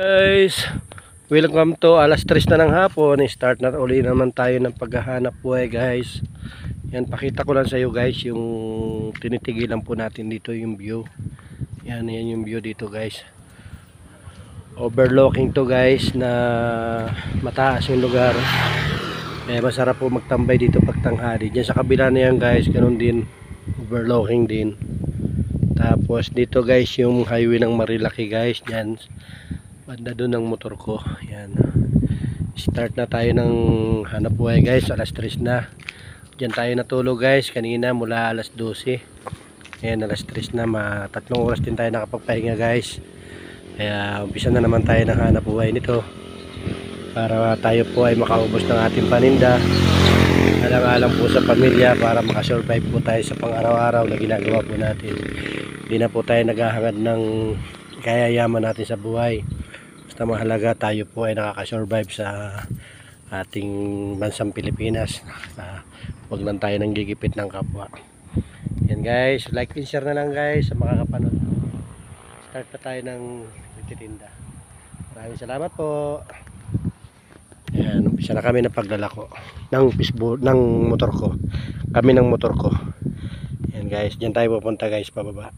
Guys, welcome to alas 3 na ng hapon. Start na uli naman tayo ng paghahanap buhay guys. Yan, pakita ko lang sa iyo guys yung tinitigilan po natin dito yung view. Yan yung view dito guys. Overlooking to guys na mataas yung lugar. Kaya masarap po magtambay dito pag tanghali. Diyan sa kabila na yan guys, ganun din. Overlooking din. Tapos dito guys yung highway ng Marilaki guys. Yan. Banda doon ng motor ko. Yan. Start na tayo ng hanap buhay guys. Alas 3 na. Diyan tayo natulog guys. Kanina mula alas 12. Ayan, alas 3 na. 3 oras din tayo nakapagpahinga guys. Kaya umpisa na naman tayo ng hanap buhay nito. Para tayo po ay makaubos ng ating paninda. Alang-alang po sa pamilya para makasurvive po tayo sa pang-araw-araw na ginagawa po natin. Hindi na po tayo naghahangad ng kayayaman natin sa buhay. Basta mahalaga tayo po ay nakakasurvive sa ating bansang Pilipinas. Huwag lang tayo nang gigipit ng kapwa. Yan guys, like and share na lang guys sa makakapanood. Start na tayo ng pagtitinda. Maraming salamat po. Yan, umpisa na kami ng paglalako ng fishbowl, ng motor ko. Kami ng motor ko. Yan guys, diyan tayo pupunta guys, pababa.